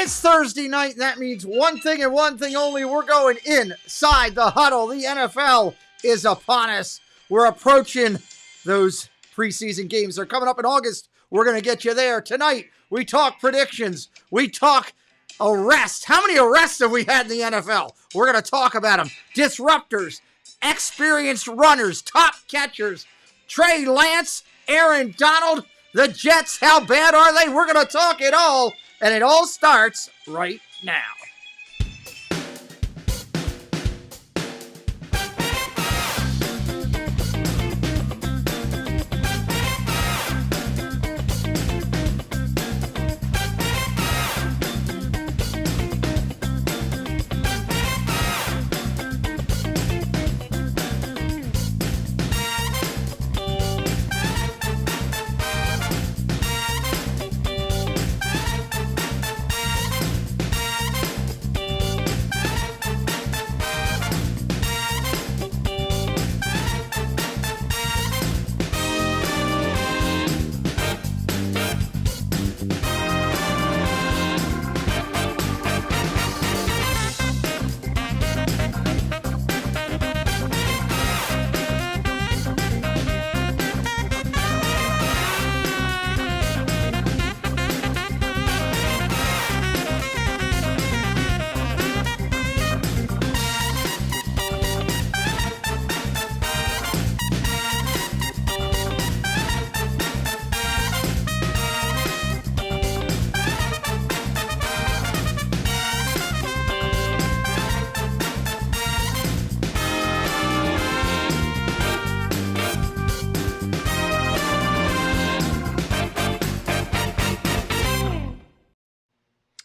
It's Thursday night, and that means one thing and one thing only. We're going inside the huddle. The NFL is upon us. We're approaching those preseason games. They're coming up in August. We're going to get you there. Tonight, we talk predictions. We talk arrests. How many arrests have we had in the NFL? We're going to talk about them. Disruptors, experienced runners, top catchers, Trey Lance, Aaron Donald, the Jets. How bad are they? We're going to talk it all. And it all starts right now.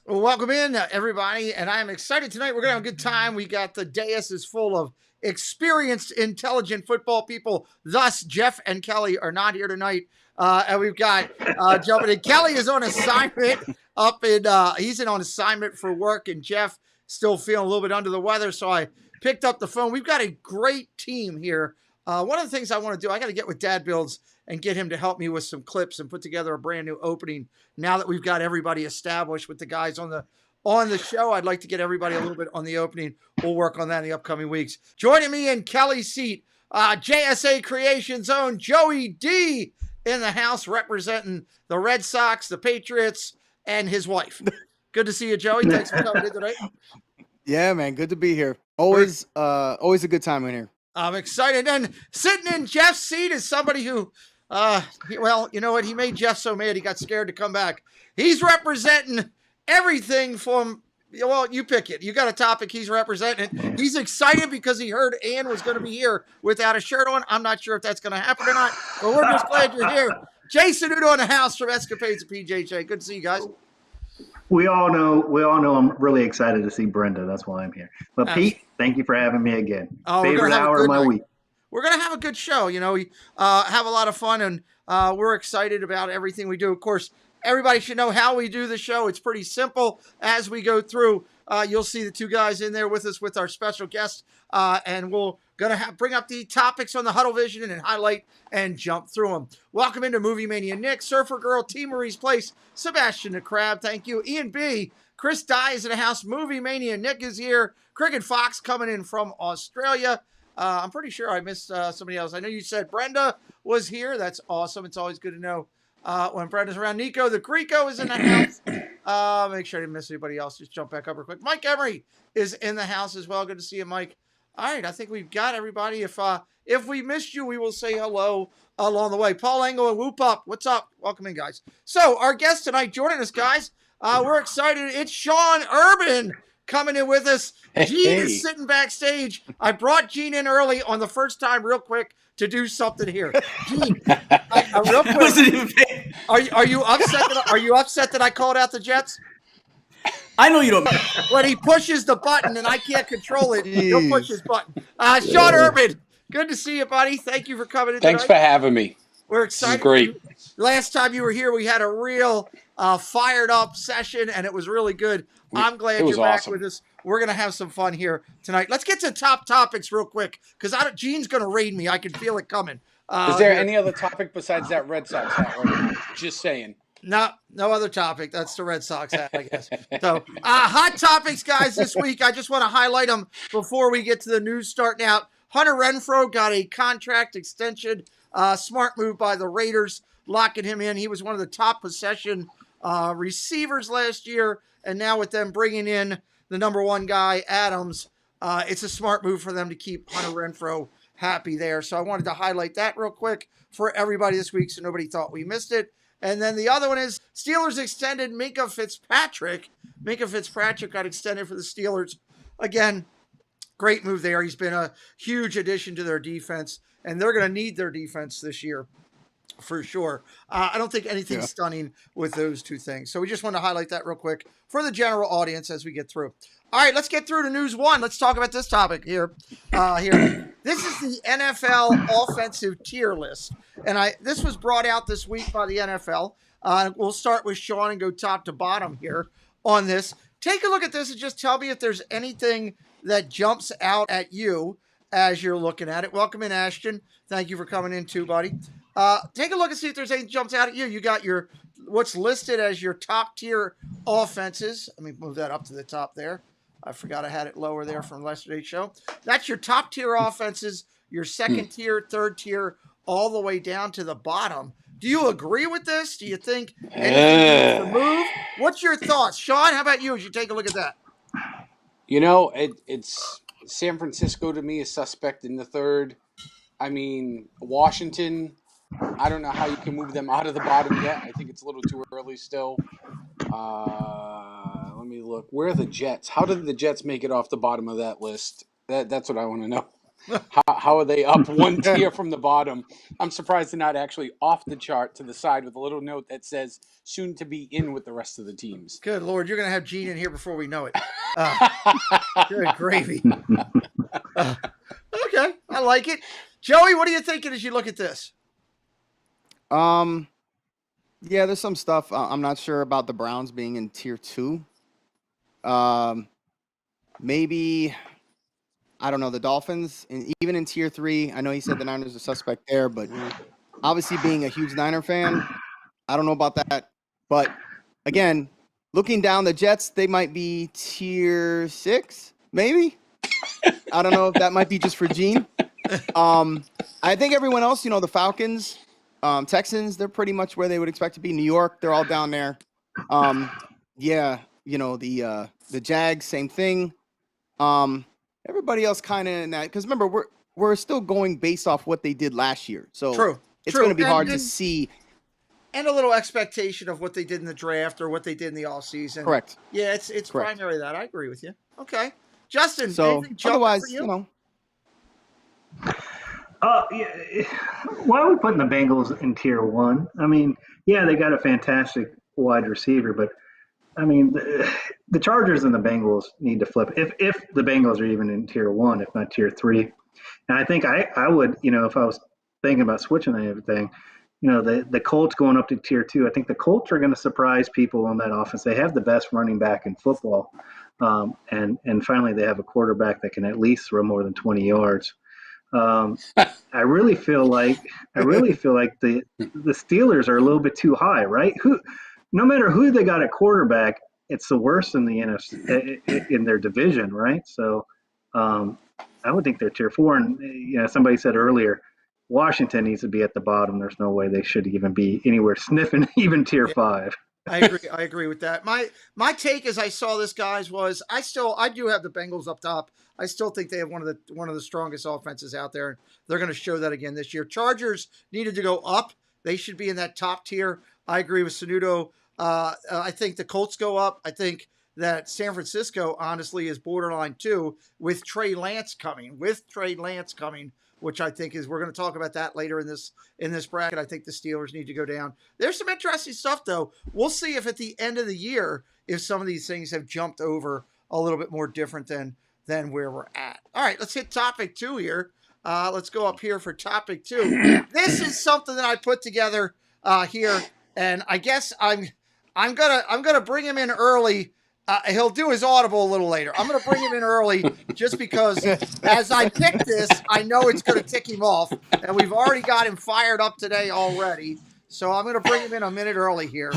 Well, welcome in, everybody, and I'm excited tonight. We're going to have a good time. We got the dais is full of experienced, intelligent football people. Thus, Jeff and Kelly are not here tonight, and we've got jumping in. Kelly is on assignment he's on assignment for work, and Jeff still feeling a little bit under the weather, so I picked up the phone. We've got a great team here. One of the things I want to do, I got to get with Dad Builds and get him to help me with some clips and put together a brand new opening. Now that we've got everybody established with the guys on the show, I'd like to get everybody a little bit on the opening. We'll work on that in the upcoming weeks. Joining me in Kelly's seat, JSA Creations own Joey D in the house, representing the Red Sox, the Patriots, and his wife. Good to see you, Joey. Thanks for coming in tonight. Yeah, man. Good to be here. Always a good time in here. I'm excited. And sitting in Jeff's seat is somebody who, well, you know what? He made Jeff so mad he got scared to come back. He's representing everything from, well, you pick it. You got a topic he's representing. He's excited because he heard Ann was going to be here without a shirt on. I'm not sure if that's going to happen or not, but we're just glad you're here. Jason Udo in the house from Escapades of PJJ. Good to see you guys. We all know I'm really excited to see Brenda. That's why I'm here. But Pete, thank you for having me again. Favorite hour of my week. We're going to have a good show. You know, we have a lot of fun, and we're excited about everything we do. Of course, everybody should know how we do the show. It's pretty simple. As we go through, you'll see the two guys in there with us with our special guest, and we'll bring up the topics on the Huddle Vision and highlight and jump through them. Welcome into Movie Mania Nick, Surfer Girl, T. Marie's Place, Sebastian the Crab, thank you. Ian B., Chris Dye is in the house, Movie Mania Nick is here, Cricket Fox coming in from Australia. I'm pretty sure I missed somebody else. I know you said Brenda was here. That's awesome. It's always good to know when Brenda's around. Nico the Greco is in the house. Make sure I didn't miss anybody else. Just jump back up real quick. Mike Emery is in the house as well. Good to see you, Mike. All right, I think we've got everybody. If we missed you, we will say hello along the way. Paul Engel and Whoop Up, what's up? Welcome in, guys. So our guest tonight joining us, guys, we're excited. It's Sean Urban coming in with us. Gene is sitting backstage. I brought Gene in early on the first time real quick to do something here. Gene, real quick, are you upset that I called out the Jets? I know you don't. When he pushes the button and I can't control it, he'll push his button. Sean Urban, good to see you, buddy. Thank you for coming in tonight. Thanks for having me. We're excited. Great. Last time you were here, we had a real fired up session, and it was really good. I'm glad you're back with us. We're going to have some fun here tonight. Let's get to top topics real quick, because Gene's going to raid me. I can feel it coming. Is there any other topic besides that Red Sox hat right now? Just saying. No other topic. That's the Red Sox hat, I guess. So, hot topics, guys, this week. I just want to highlight them before we get to the news starting out. Hunter Renfroe got a contract extension. Smart move by the Raiders, locking him in. He was one of the top possession receivers last year, and now with them bringing in the number one guy, Adams, it's a smart move for them to keep Hunter Renfroe happy there. So I wanted to highlight that real quick for everybody this week so nobody thought we missed it. And then the other one is Steelers extended Minkah Fitzpatrick. Minkah Fitzpatrick got extended for the Steelers. Again, great move there. He's been a huge addition to their defense, and they're going to need their defense this year for sure. I don't think anything's stunning with those two things. So we just want to highlight that real quick for the general audience as we get through. All right, let's get through to news one. Let's talk about this topic here. This is the NFL offensive tier list. And this was brought out this week by the NFL. We'll start with Sean and go top to bottom here on this. Take a look at this and just tell me if there's anything that jumps out at you as you're looking at it. Welcome in, Ashton. Thank you for coming in too, buddy. Take a look and see if there's anything jumps out at you. You got what's listed as your top tier offenses. Let me move that up to the top there. I forgot I had it lower there from yesterday's show. That's your top tier offenses, your second tier, third tier, all the way down to the bottom. Do you agree with this? Do you think anything needs to move? What's your thoughts? Sean, how about you as you take a look at that? You know, it's San Francisco to me is suspect in the third. I mean, Washington, I don't know how you can move them out of the bottom yet. I think it's a little too early still. Let me look. Where are the Jets? How did the Jets make it off the bottom of that list? That's what I want to know. How are they up one tier from the bottom? I'm surprised they're not actually off the chart to the side with a little note that says soon to be in with the rest of the teams. Good Lord, you're going to have Gene in here before we know it. Good gravy. Okay, I like it. Joey, what are you thinking as you look at this? Yeah, there's some stuff. I'm not sure about the Browns being in tier 2. Maybe, I don't know, the Dolphins, and even in tier 3. I know he said the Niners are suspect there, but obviously being a huge Niner fan, I don't know about that. But again, looking down the Jets, they might be tier 6, maybe. I don't know if that might be just for Gene. I think everyone else, the Falcons, Texans, they're pretty much where they would expect to be. New York, they're all down there. The Jags, same thing. Everybody else kind of in that, because remember, we're still going based off what they did last year. So it's going to be hard to see. And a little expectation of what they did in the draft or what they did in the offseason. Correct. Yeah, it's primarily that. I agree with you. Okay. Justin, so otherwise, for you? Why are we putting the Bengals in tier 1? I mean, yeah, they got a fantastic wide receiver, but I mean, the Chargers and the Bengals need to flip if the Bengals are even in tier 1, if not tier 3. And I think I would, if I was thinking about switching everything, the Colts going up to tier 2. I think the Colts are going to surprise people on that offense. They have the best running back in football, and finally they have a quarterback that can at least throw more than 20 yards. I really feel like the Steelers are a little bit too high, right? No matter who they got at quarterback, it's the worst in the NFC in their division, right? So I would think they're tier 4. And somebody said earlier, Washington needs to be at the bottom. There's no way they should even be anywhere sniffing even tier 5. I agree with that. My take as I saw this, guys, was I do have the Bengals up top. I still think they have one of the strongest offenses out there. They're going to show that again this year. Chargers needed to go up. They should be in that top tier. I agree with Sanudo. I think the Colts go up. I think that San Francisco, honestly, is borderline too, with Trey Lance coming. Which I think we're going to talk about that later in this bracket. I think the Steelers need to go down. There's some interesting stuff, though. We'll see if at the end of the year, if some of these things have jumped over a little bit more different than where we're at. All right, let's hit topic 2 here. Let's go up here for topic 2. This is something that I put together here, and I guess I'm gonna bring him in early. He'll do his audible a little later. I'm going to bring him in early just because as I pick this, I know it's going to tick him off. And we've already got him fired up today already. so I'm going to bring him in a minute early here.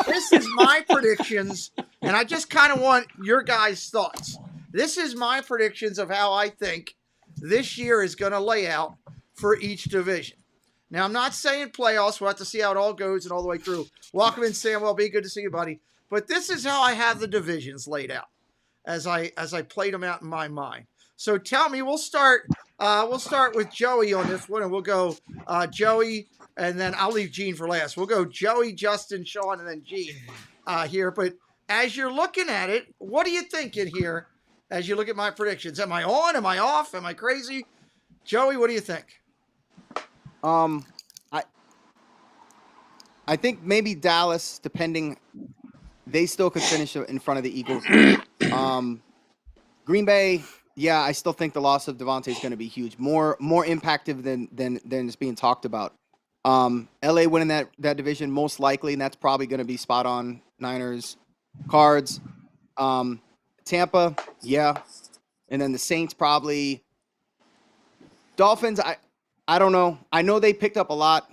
This is my predictions, and I just kind of want your guys' thoughts. This is my predictions of how I think this year is going to lay out for each division. Now, I'm not saying playoffs. We'll have to see how it all goes and all the way through. Welcome in, Samuel. Be good to see you, buddy. But this is how I have the divisions laid out as I played them out in my mind. So tell me, we'll start with Joey on this one, and we'll go Joey, and then I'll leave Gene for last. We'll go Joey, Justin, Sean, and then Gene here. But as you're looking at it, what are you thinking here as you look at my predictions? Am I on? Am I off? Am I crazy? Joey, what do you think? I think maybe Dallas, depending, they still could finish in front of the Eagles. Green Bay, yeah, I still think the loss of Devontae is going to be huge, more impactful than it's being talked about. LA winning that division most likely, and that's probably going to be spot on. Niners, Cards, Tampa, yeah, and then the Saints probably. Dolphins, I don't know. I know they picked up a lot.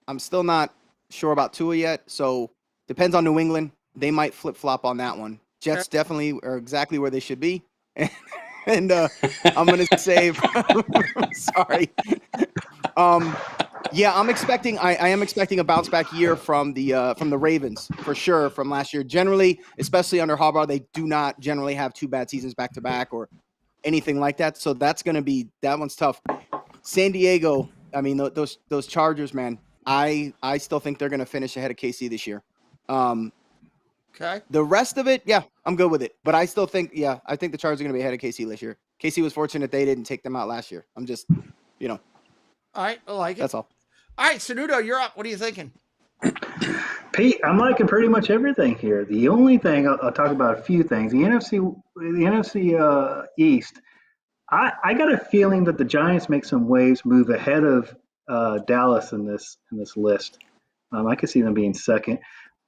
I'm still not sure about Tua yet, so depends on New England. They might flip-flop on that one. Jets definitely are exactly where they should be. And I'm going to say sorry. Yeah, I am expecting a bounce back year from the Ravens for sure from last year. Generally, especially under Harbaugh, they do not generally have two bad seasons back to back or anything like that. So that one's tough. San Diego, I mean those Chargers, man. I still think they're going to finish ahead of KC this year. Okay. The rest of it, yeah, I'm good with it. But I still think, I think the Chargers are going to be ahead of KC this year. KC was fortunate they didn't take them out last year. I'm just, All right, I like it. That's all. All right, Sanudo, you're up. What are you thinking? Pete, I'm liking pretty much everything here. The only thing I'll talk about a few things. The NFC East. I got a feeling that the Giants make some waves, move ahead of Dallas in this list. I could see them being second.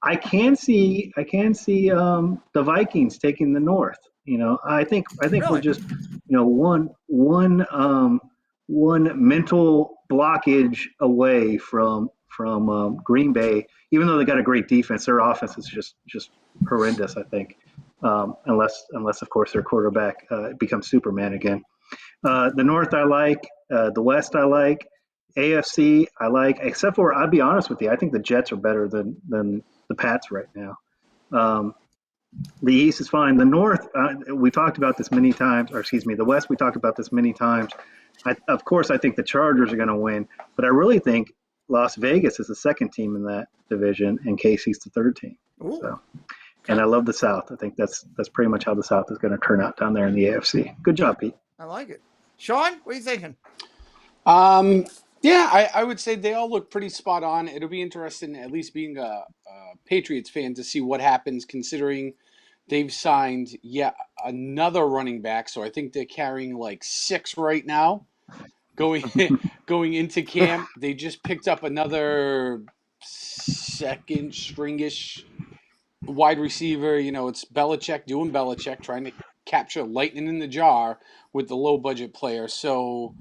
I can see the Vikings taking the North. I think Really? we're just one mental blockage away from Green Bay. Even though they got a great defense, their offense is just horrendous. I think, unless of course their quarterback becomes Superman again. The North I like, the West I like, AFC I like, except for, I'll be honest with you, I think the Jets are better than the Pats right now. The East is fine. The North, we talked about this many times, or excuse me, the West, we talked about this many times. Of course, I think the Chargers are going to win, but I really think Las Vegas is the second team in that division, and KC's the third team. Ooh. So, and I love the South. I think that's pretty much how the South is going to turn out down there in the AFC. Good job, Pete. I like it. Sean, what are you thinking? Yeah, I would say they all look pretty spot on. It'll be interesting, at least being a Patriots fan, to see what happens, considering they've signed yet another running back. So I think they're carrying like 6 right now going into camp. They just picked up another second stringish wide receiver. It's Belichick doing Belichick, trying to capture lightning in the jar with the low budget player. So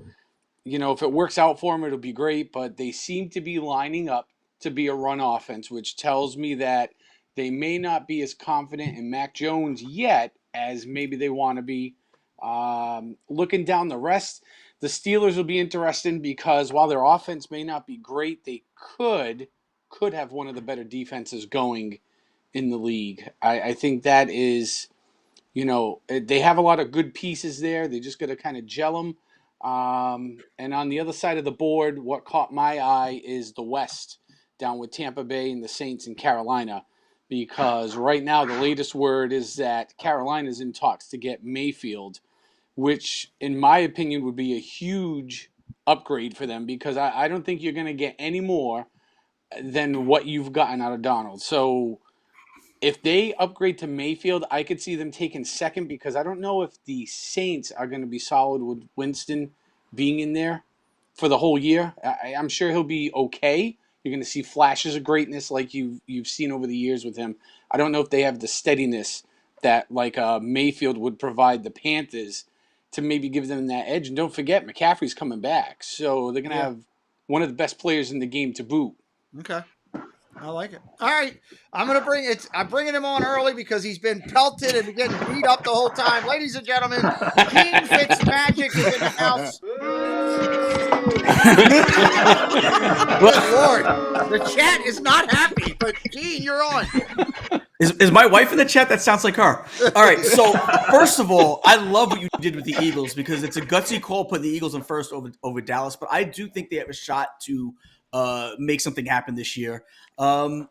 if it works out for them, it'll be great. But they seem to be lining up to be a run offense, which tells me that they may not be as confident in Mac Jones yet as maybe they want to be. Looking down the rest, the Steelers will be interesting because while their offense may not be great, they could have one of the better defenses going in the league. I think that is, they have a lot of good pieces there. They just got to kind of gel them. And on the other side of the board, what caught my eye is the West, down with Tampa Bay and the Saints and Carolina, because right now the latest word is that Carolina's in talks to get Mayfield, which in my opinion would be a huge upgrade for them, because I don't think you're going to get any more than what you've gotten out of Donald. So if they upgrade to Mayfield, I could see them taking second, because I don't know if the Saints are going to be solid with Winston being in there for the whole year. I'm sure he'll be okay. You're going to see flashes of greatness like you've seen over the years with him. I don't know if they have the steadiness that like Mayfield would provide the Panthers to maybe give them that edge. And don't forget, McCaffrey's coming back, so they're going to have one of the best players in the game to boot Okay. I like it. All right. I'm bringing him on early because he's been pelted and getting beat up the whole time. Ladies and gentlemen, Gene Fitzmagic is in the house. Good Lord. The chat is not happy, but Gene, you're on. Is my wife in the chat? That sounds like her. All right. So first of all, I love what you did with the Eagles because it's a gutsy call putting the Eagles in first over Dallas, but I do think they have a shot to make something happen this year. The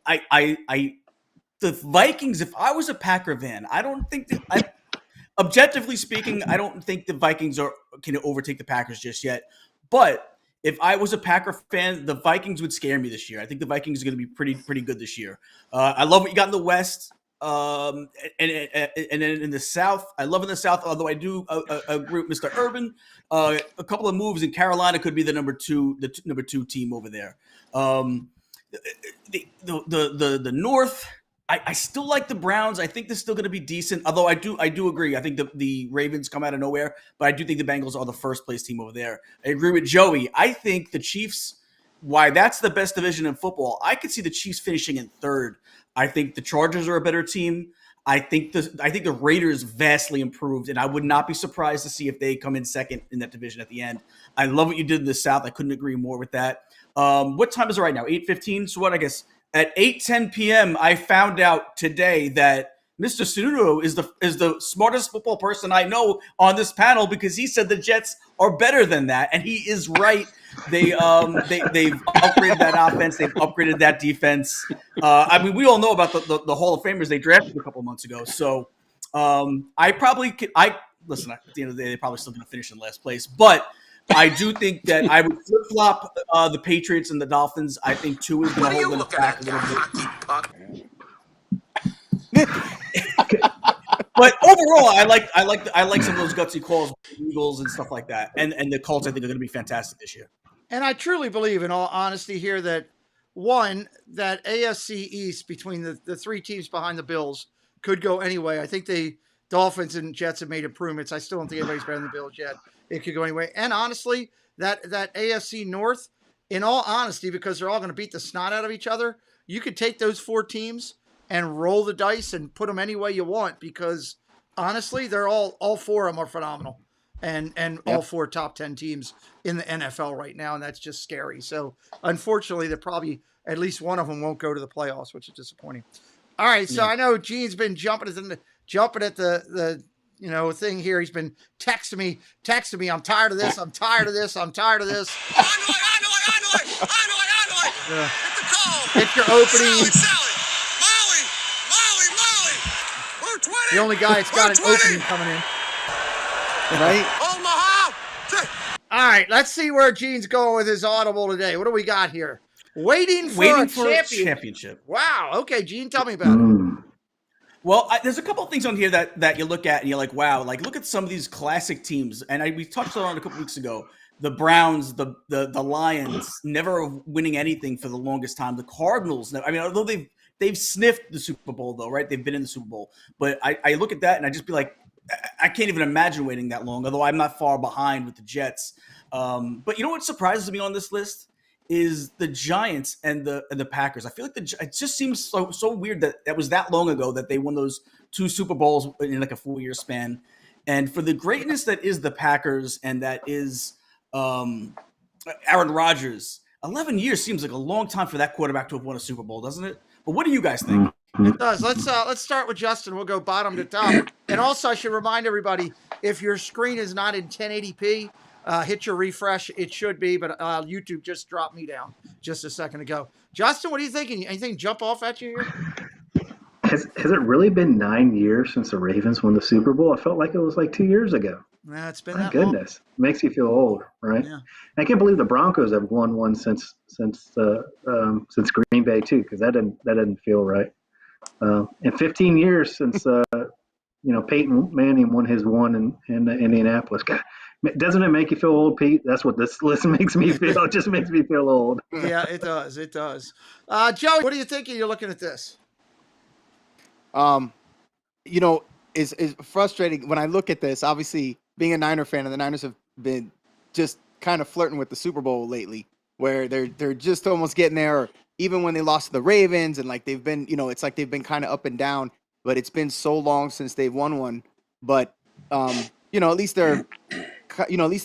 Vikings. If I was a Packer fan, I don't think that. Objectively speaking, I don't think the Vikings can overtake the Packers just yet. But if I was a Packer fan, the Vikings would scare me this year. I think the Vikings are going to be pretty good this year. I love what you got in the West, and then in the South. I love in the South, although I do agree with Mr. Urban. A couple of moves in Carolina could be the number two team over there. The North. I still like the Browns. I think they're still going to be decent. Although I do agree. I think the Ravens come out of nowhere, but I do think the Bengals are the first place team over there. I agree with Joey. I think the Chiefs, why that's the best division in football. I could see the Chiefs finishing in third. I think the Chargers are a better team. I think the Raiders vastly improved, and I would not be surprised to see if they come in second in that division at the end. I love what you did in the South. I couldn't agree more with that. What time is it right now? 8:15. So what? I guess. At 8:10 p.m., I found out today that Mr. Sununo is the smartest football person I know on this panel because he said the Jets are better than that, and he is right. They've upgraded that offense, they've upgraded that defense. I mean, we all know about the Hall of Famers they drafted a couple months ago. So I probably could. Listen. At the end of the day, they're probably still going to finish in last place, but. I do think that I would flip-flop the Patriots and the Dolphins. I think two is going to hold them back a little bit. But overall, I like some of those gutsy calls, Eagles and stuff like that, and the Colts. I think are going to be fantastic this year. And I truly believe, in all honesty, here that that AFC East between the three teams behind the Bills could go anyway. I think the Dolphins and Jets have made improvements. I still don't think anybody's better than the Bills yet. It could go anyway. And honestly, that AFC North, in all honesty, because they're all going to beat the snot out of each other, you could take those four teams and roll the dice and put them any way you want because honestly, they're all four of them are phenomenal. And all four top 10 teams in the NFL right now, and that's just scary. So unfortunately, they're probably at least one of them won't go to the playoffs, which is disappointing. All right, so I know Gene's been jumping at the thing here. He's been texting me. I'm tired of this. I'm tired of this. I'm tired of this. I know it. Yeah. It's your opening. Molly. We're 20. The only guy that's got an opening coming in. Right? Omaha. All right, let's see where Gene's going with his audible today. What do we got here? Waiting for a championship. Wow. Okay, Gene, tell me about it. Well, there's a couple of things on here that you look at and you're like, wow, like look at some of these classic teams. And we touched on it a couple weeks ago. The Browns, the Lions, never winning anything for the longest time. The Cardinals, I mean, although they've sniffed the Super Bowl though, right? They've been in the Super Bowl. But I look at that and I just be like, I can't even imagine waiting that long, although I'm not far behind with the Jets. But you know what surprises me on this list? Is the Giants and the Packers. I feel like it just seems so weird that was that long ago that they won those two Super Bowls in like a 4-year span. And for the greatness that is the Packers and that is Aaron Rodgers, 11 years seems like a long time for that quarterback to have won a Super Bowl, doesn't it? But what do you guys think? It does. Let's start with Justin. We'll go bottom to top. And also, I should remind everybody, if your screen is not in 1080p, hit your refresh. It should be, but YouTube just dropped me down just a second ago. Justin, what are you thinking? Anything jump off at you here? Has it really been 9 years since the Ravens won the Super Bowl? I felt like it was like 2 years ago. Nah, it's been My that goodness, long. Makes you feel old, right? Yeah. I can't believe the Broncos have won one since Green Bay too, because that didn't feel right. And 15 years since Peyton Manning won his one in Indianapolis. God, doesn't it make you feel old, Pete? That's what this list makes me feel. It just makes me feel old. Yeah, it does. It does. Joey, what are you thinking? You're looking at this. Is frustrating when I look at this. Obviously, being a Niner fan, and the Niners have been just kind of flirting with the Super Bowl lately, where they're just almost getting there. Or even when they lost to the Ravens and like they've been, it's like they've been kind of up and down, but it's been so long since they've won one. But at least they're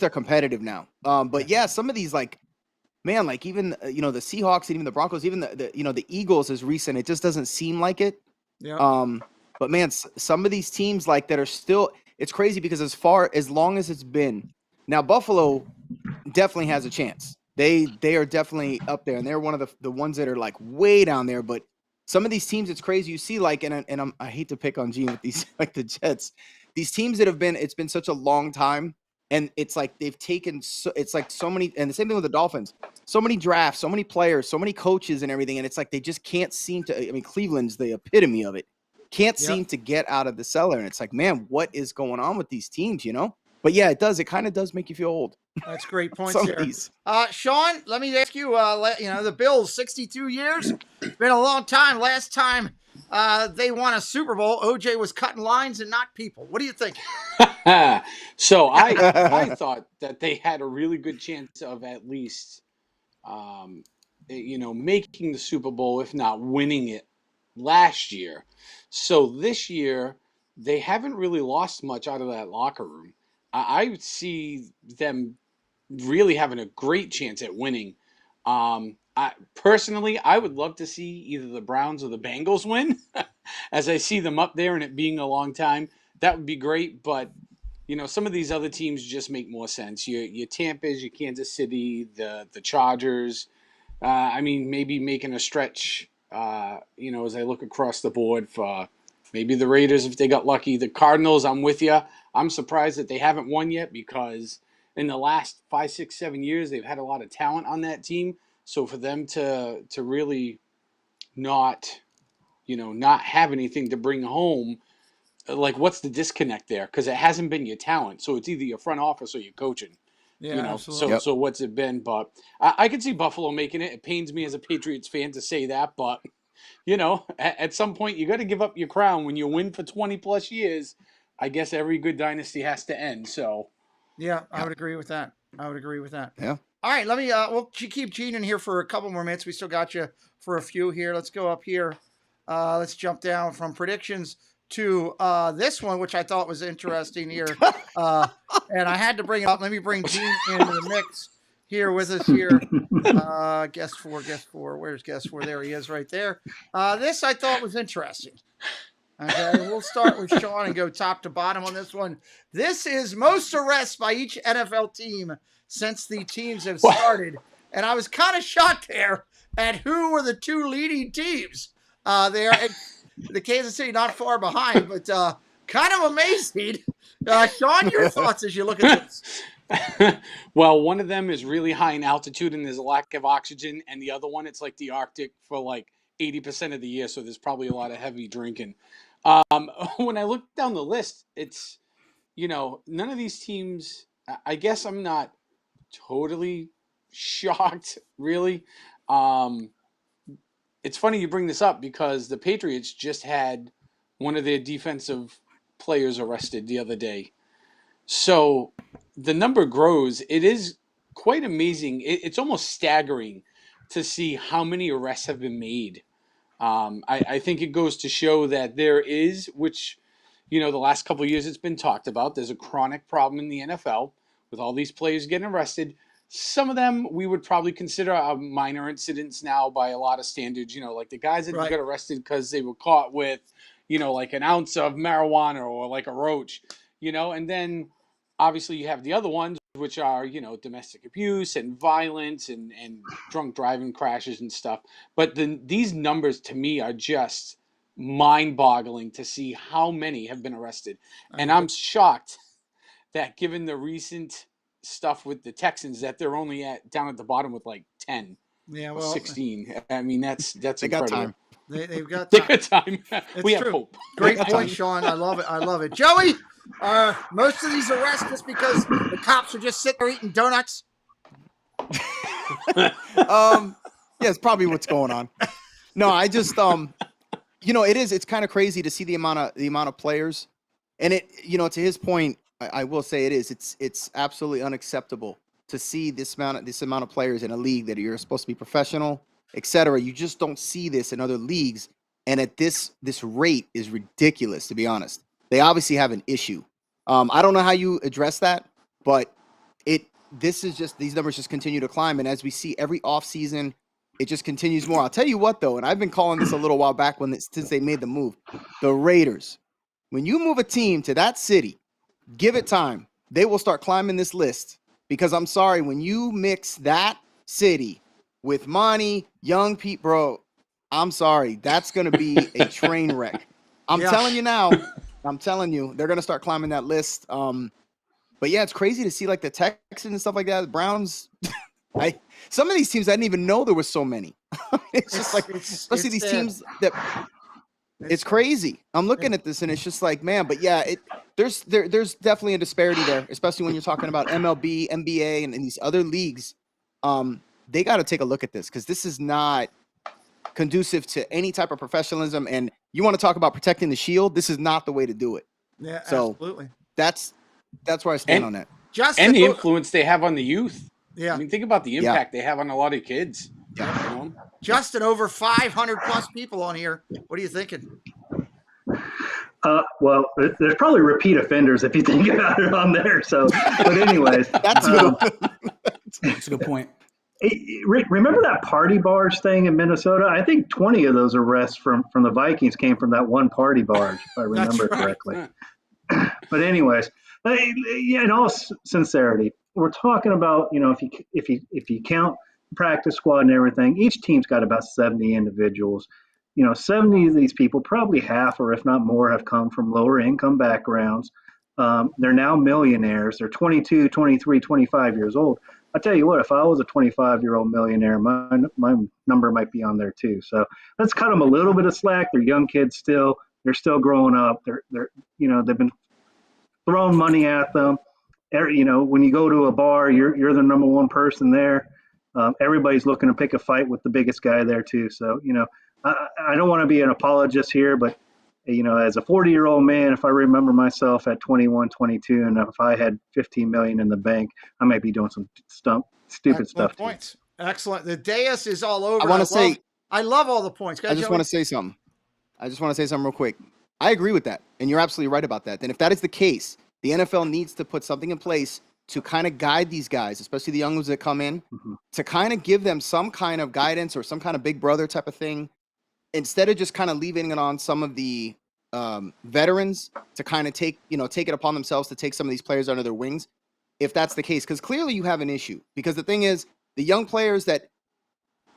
competitive now. But yeah, some of these like, man, like even the Seahawks and even the Broncos, even the Eagles is recent. It just doesn't seem like it. Yeah. But man, some of these teams like that are still. It's crazy because as long as it's been, now Buffalo definitely has a chance. They are definitely up there, and they're one of the ones that are like way down there. But some of these teams, it's crazy. You see, like, I hate to pick on Gene with these, like the Jets, these teams that it's been such a long time, and it's like they've taken, it's like so many, and the same thing with the Dolphins, so many drafts, so many players, so many coaches, and everything, and it's like they just can't seem to. I mean, Cleveland's the epitome of it. Can't seem to get out of the cellar, and it's like, man, what is going on with these teams? But yeah, it does. It kind of does make you feel old. That's great points Some there. of these. Sean, let me ask you, the Bills, 62 years. It's been a long time. Last time they won a Super Bowl, OJ was cutting lines and not people. What do you think? So I thought that they had a really good chance of at least, making the Super Bowl, if not winning it last year. So this year, they haven't really lost much out of that locker room. I would see them really having a great chance at winning. Personally, I would love to see either the Browns or the Bengals win, as I see them up there and it being a long time. That would be great, but some of these other teams just make more sense. Your Tampa's, your Kansas City, the Chargers. Maybe making a stretch. As I look across the board for maybe the Raiders if they got lucky. The Cardinals, I'm with you. I'm surprised that they haven't won yet because in the last 5, 6, 7 years they've had a lot of talent on that team. So for them to really not have anything to bring home, like what's the disconnect there? Because it hasn't been your talent. So it's either your front office or your coaching. Yeah, absolutely. So what's it been? But I can see Buffalo making it. It pains me as a Patriots fan to say that, but at some point you got to give up your crown when you win for 20 plus years. I guess every good dynasty has to end. So yeah, I would agree with that. Yeah. All right, let me. We'll keep Gene in here for a couple more minutes. We still got you for a few here. Let's go up here. Let's jump down from predictions to this one, which I thought was interesting here. And I had to bring it up. Let me bring Gene into the mix here with us here. Guest four. Where's guest four? There he is right there. This I thought was interesting. Okay, we'll start with Sean and go top to bottom on this one. This is most arrests by each NFL team since the teams have started. And I was kind of shocked there at who were the two leading teams there. And the Kansas City not far behind, but kind of amazing. Sean, your thoughts as you look at this? Well, one of them is really high in altitude and there's a lack of oxygen. And the other one, it's like the Arctic for like 80% of the year. So there's probably a lot of heavy drinking. When I look down the list, it's, none of these teams, I guess I'm not totally shocked, really. It's funny you bring this up because the Patriots just had one of their defensive players arrested the other day. So the number grows. It is quite amazing. It's almost staggering to see how many arrests have been made. I think it goes to show that there is, which, the last couple of years it's been talked about, there's a chronic problem in the NFL with all these players getting arrested. Some of them we would probably consider minor incidents now by a lot of standards, like the guys that got arrested because they were caught with, like an ounce of marijuana or like a roach, and then obviously you have the other ones, which are, domestic abuse and violence and drunk driving crashes and stuff. But these numbers to me are just mind-boggling to see how many have been arrested. And I'm shocked that given the recent stuff with the Texans that they're only down at the bottom with like 10 or 16. I mean, that's They incredible. got time. They've got They time. got time. We have true. hope. Great point, Sean. I love it. Joey, most of these arrests just because the cops are just sitting there eating donuts. Yeah, it's probably what's going on. No, I just it's kind of crazy to see the amount of players, and it, to his point, I will say it's absolutely unacceptable to see this amount of players in a league that you're supposed to be professional etc. You just don't see this in other leagues, and at this rate is ridiculous, to be honest. They obviously have an issue. I don't know how you address that, but these numbers just continue to climb, and as we see every offseason, it just continues more. I'll tell you what, though, and I've been calling this a little while back since they made the move. The Raiders, when you move a team to that city, give it time. They will start climbing this list, because I'm sorry, when you mix that city with money, young Pete, bro, I'm sorry, that's going to be a train wreck. I'm telling you now. I'm telling you, they're going to start climbing that list. But yeah, it's crazy to see like the Texans and stuff like that. The Browns, some of these teams I didn't even know there was so many. It's just like, especially these teams that it's crazy. I'm looking at this and it's just like, man. But yeah, there's definitely a disparity there, especially when you're talking about MLB, NBA, and these other leagues. They got to take a look at this, because this is not conducive to any type of professionalism. And you want to talk about protecting the shield? This is not the way to do it. Yeah, so absolutely. That's where I stand on that. And the influence they have on the youth. Yeah. I mean, think about the impact they have on a lot of kids. Yeah. You know? Justin, over 500 plus people on here. What are you thinking? Well, there's probably repeat offenders if you think about it on there. So, but anyways, that's a good point. Remember that party bars thing in Minnesota? I think 20 of those arrests from the Vikings came from that one party bar, if I remember correctly. But anyways, in all sincerity, we're talking about, if you count practice squad and everything, each team's got about 70 individuals. 70 of these people, probably half or if not more, have come from lower income backgrounds. They're now millionaires. They're 22, 23, 25 years old. I tell you what, if I was a 25-year-old millionaire, my number might be on there too. So let's cut them a little bit of slack. They're young kids still. They're still growing up. They've been throwing money at them. When you go to a bar, you're the number one person there. Everybody's looking to pick a fight with the biggest guy there too. So I don't want to be an apologist here, but as a 40-year-old man, if I remember myself at 21, 22, and if I had 15 million in the bank, I might be doing some stupid stuff. Points. Too. Excellent. The dais is all over. I love all the points. I just want to say something. Real quick. I agree with that, and you're absolutely right about that. Then if that is the case, the NFL needs to put something in place to kind of guide these guys, especially the young ones that come in, to kind of give them some kind of guidance or some kind of big brother type of thing, instead of just kind of leaving it on some of the veterans to kind of take it upon themselves to take some of these players under their wings, if that's the case. Because clearly you have an issue. Because the thing is, the young players that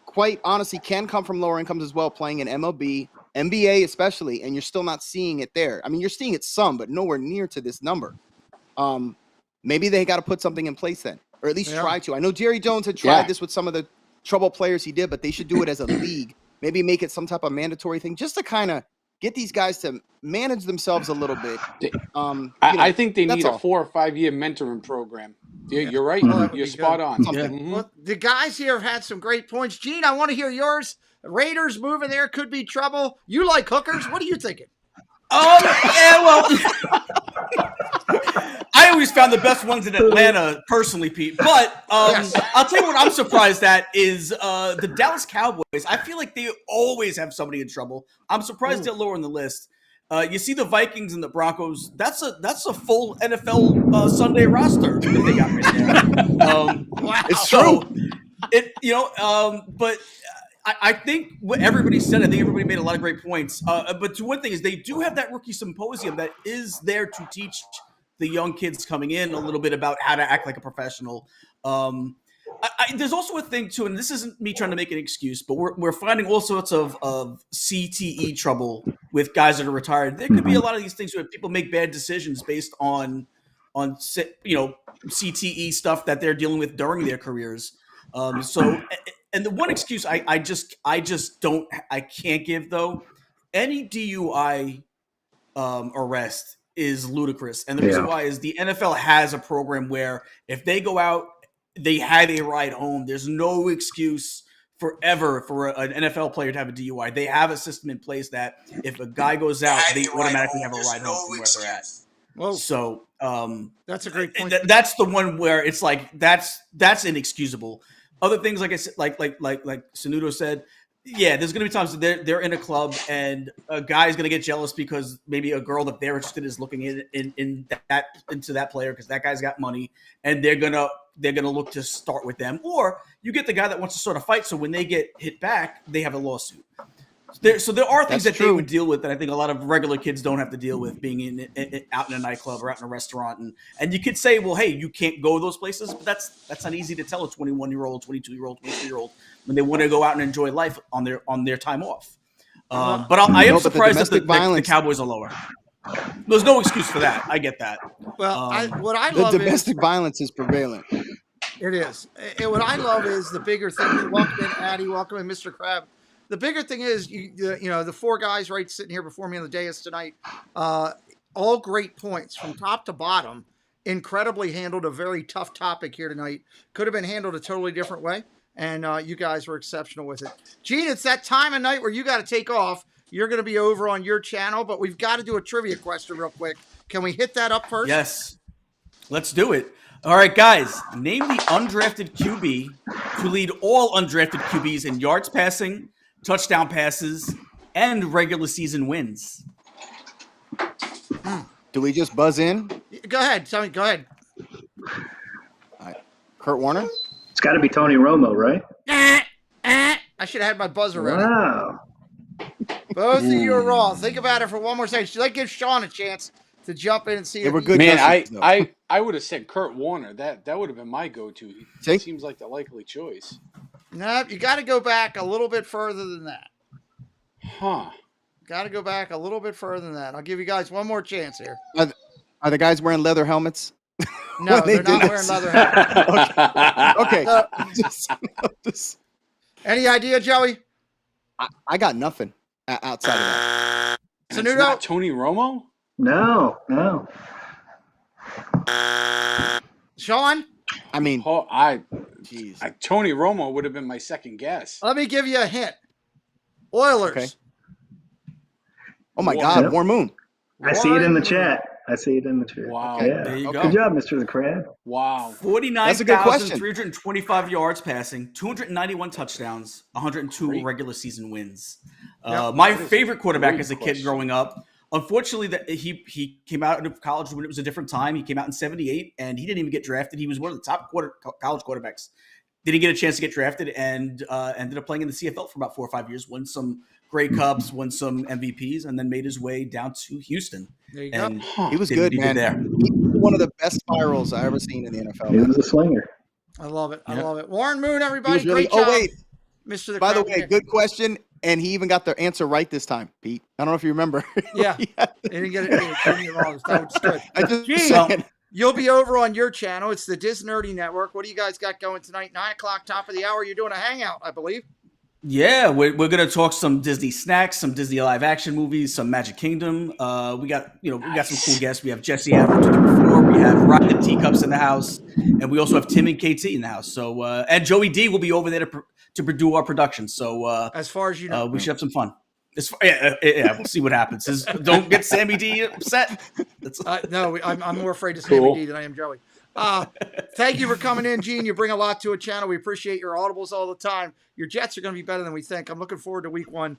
quite honestly can come from lower incomes as well, playing in MLB, NBA especially, and you're still not seeing it there. I mean, you're seeing it some, but nowhere near to this number. Maybe they got to put something in place then, or at least try to. I know Jerry Jones had tried this with some of the trouble players he did, but they should do it as a league. Maybe make it some type of mandatory thing, just to kind of get these guys to manage themselves a little bit. I think they need a 4 or 5 year mentoring program. You're right. You're spot on. Well, the guys here have had some great points. Gene, I want to hear yours. Raiders moving there could be trouble. You like hookers? What are you thinking? Yeah, well, I always found the best ones in Atlanta, personally, Pete. But I'll tell you what I'm surprised at is the Dallas Cowboys. I feel like they always have somebody in trouble. I'm surprised they're lower on the list. You see the Vikings and the Broncos. That's a full NFL Sunday roster that they got right there. Wow. It's true. But I think what everybody said, I think everybody made a lot of great points. But to one thing is they do have that rookie symposium that is there to teach the young kids coming in a little bit about how to act like a professional. There's also a thing too, and this isn't me trying to make an excuse, but we're finding all sorts of CTE trouble with guys that are retired. There could be a lot of these things where people make bad decisions based on CTE stuff that they're dealing with during their careers. And the one excuse I can't give though, any DUI arrest is ludicrous. And the reason why is the NFL has a program where if they go out, they have a ride home. There's no excuse forever for an NFL player to have a DUI. They have a system in place that if a guy goes out, they automatically have a ride home from where they're at. Well, so that's a great point. That's the one where it's like that's inexcusable. other things, like I said, like Sanudo said, yeah, there's going to be times that they're in a club and a guy's going to get jealous because maybe a girl that they're interested in is looking into that player because that guy's got money, and they're gonna look to start with them. Or you get the guy that wants to sort of fight, so when they get hit back, they have a lawsuit. So there are things That's that true. they would deal with that I think a lot of regular kids don't have to deal with being out in a nightclub or out in a restaurant. And you could say, well, hey, you can't go those places, but that's not easy to tell a 21-year-old, 22-year-old, 23-year-old when they want to go out and enjoy life on their time off. But I am surprised that the Cowboys are lower. There's no excuse for that. I get that. Well, what I The love domestic is violence is prevalent. it is. And what I love is the bigger thing. Welcome in, Addie. Welcome in, Mr. Crab. The bigger thing is, the four guys right sitting here before me on the dais tonight, all great points from top to bottom. Incredibly handled a very tough topic here tonight. Could have been handled a totally different way, and you guys were exceptional with it. Gene, it's that time of night where you got to take off. You're going to be over on your channel, but we've got to do a trivia question real quick. Can we hit that up first? Yes. Let's do it. All right, guys. Name the undrafted QB to lead all undrafted QBs in yards passing, touchdown passes, and regular season wins. Do we just buzz in? Go ahead. Tell me. Go ahead. Kurt Warner? It's got to be Tony Romo, right? I should have had my buzzer ready. Wow. Both of you are wrong. Think about it for one more second. Should I give Sean a chance to jump in and see They if were he- good. Man, guesses, though. I would have said Kurt Warner. That would have been my go-to. See? He seems like the likely choice. No, you got to go back a little bit further than that. Huh. Got to go back a little bit further than that. I'll give you guys one more chance here. Are the guys wearing leather helmets? No, They they're not did. wearing leather helmets. Okay. So, Just- any idea, Joey? I got nothing outside of that. And it's not Tony Romo? No. Sean? I mean, Oh, jeez. Tony Romo would have been my second guess. Let me give you a hint. Oilers. Okay. Oh my War- God, Yep. War Moon. I see it in the Warren- chat. Wow. Yeah. There you Okay. Good go. job, Mr. the Crab. Wow. That's a good question. 49,325 yards passing, 291 touchdowns, 102 Great. regular season wins. Yep. My That is favorite quarterback great as a kid question. growing up. Unfortunately, that he came out of college when it was a different time. He came out in '78, and he didn't even get drafted. He was one of the top college quarterbacks. Didn't get a chance to get drafted, and ended up playing in the CFL for about 4 or 5 years. Won some Grey Cups, won some MVPs, and then made his way down to Houston. There you go. And Huh. He was did good, what he did man. there. He was one of the best spirals I ever seen in the NFL. He man. was a slinger. I love it. I Yep. love it. Warren Moon, He everybody. was really, Great job. oh wait, Mr. the by the Crab. way, good question. And he even got the answer right this time, Pete. I don't know if you remember. Yeah. Yeah. He didn't get it wrong. That was good. I just Gee. saying. You'll be over on your channel. It's the Dis Nerdy Network. What do you guys got going tonight? 9 o'clock, top of the hour. You're doing a hangout, I believe. Yeah, we're going to talk some Disney snacks, some Disney live action movies, some Magic Kingdom. We got some cool guests. We have Jesse Adams before. We have Rocket Teacups in the house, and we also have Tim and KT in the house. So and Joey D will be over there to do our production. So As far as you know. we should have some fun. Yeah, we'll see what happens. Don't get Sammy D upset. No, I'm more afraid of Sammy Cool. D than I am Joey. Thank you for coming in, Gene. You bring a lot to a channel. We appreciate your audibles all the time. Your Jets are going to be better than we think. I'm looking forward to week 1.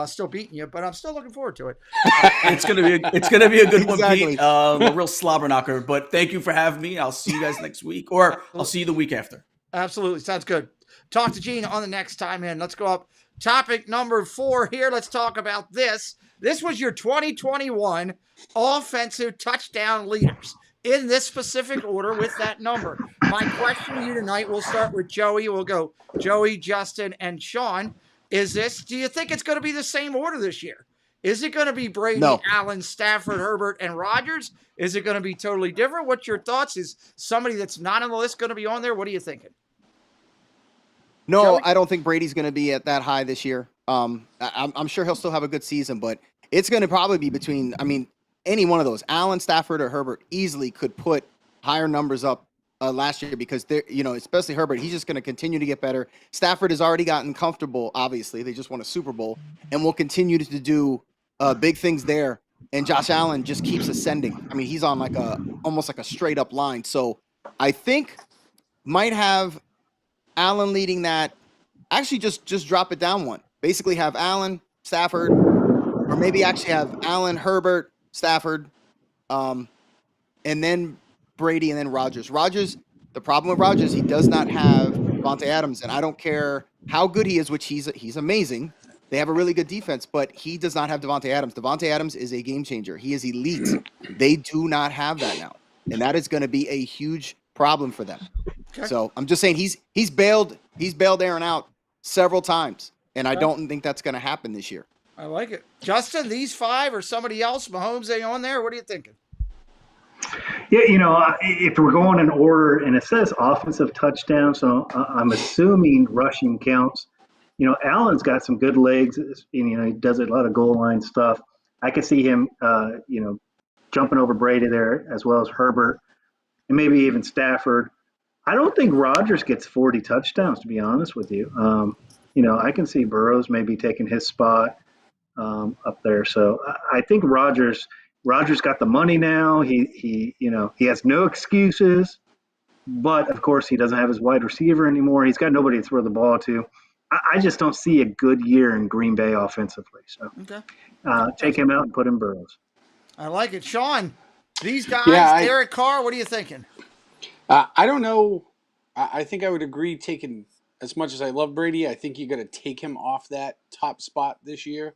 Still beating you, but I'm still looking forward to it. It's gonna be a good one, Exactly. Pete. A real slobber knocker. But thank you for having me. I'll see you guys next week, or I'll see you the week after. Absolutely. Sounds good. Talk to Gene on the next time in. Let's go up. Topic number 4 here. Let's talk about this. This was your 2021 offensive touchdown leaders in this specific order with that number. My question to you tonight, we'll start with Joey. We'll go Joey, Justin, and Sean. Do you think it's going to be the same order this year? Is it going to be Brady, No. Allen, Stafford, Herbert, and Rodgers? Is it going to be totally different? What's your thoughts? Is somebody that's not on the list going to be on there? What are you thinking? No, Joey? I don't think Brady's going to be at that high this year. I'm sure he'll still have a good season, but it's going to probably be between, any one of those, Allen, Stafford, or Herbert easily could put higher numbers up last year because they're, especially Herbert, he's just going to continue to get better. Stafford has already gotten comfortable. Obviously, they just won a Super Bowl and will continue to do big things there. And Josh Allen just keeps ascending. He's on almost like a straight up line. So I think might have Allen leading that. Actually, just drop it down one. Basically, have Allen, Stafford, or maybe actually have Allen, Herbert, Stafford, and then Brady, and then Rodgers. The problem with Rodgers, he does not have Devontae Adams, and I don't care how good he is, which he's amazing. They have a really good defense, but he does not have Devontae Adams. Devontae Adams is a game changer. He is elite. They do not have that now, and that is going to be a huge problem for them. Okay. So I'm just saying he's bailed Aaron out several times, and I don't think that's going to happen this year. I like it. Justin, these 5 or somebody else, Mahomes, they on there? What are you thinking? Yeah, if we're going in order, and it says offensive touchdown, so I'm assuming rushing counts. Allen's got some good legs. He does a lot of goal line stuff. I could see him, jumping over Brady there, as well as Herbert, and maybe even Stafford. I don't think Rodgers gets 40 touchdowns, to be honest with you. I can see Burrows maybe taking his spot up there. So I think Rodgers got the money now. He has no excuses, but of course he doesn't have his wide receiver anymore. He's got nobody to throw the ball to. I just don't see a good year in Green Bay offensively. So take him out and put in Burrows. I like it. Sean, these guys, Derek Carr, what are you thinking? I don't know. I think I would agree taking, as much as I love Brady, I think you got to take him off that top spot this year.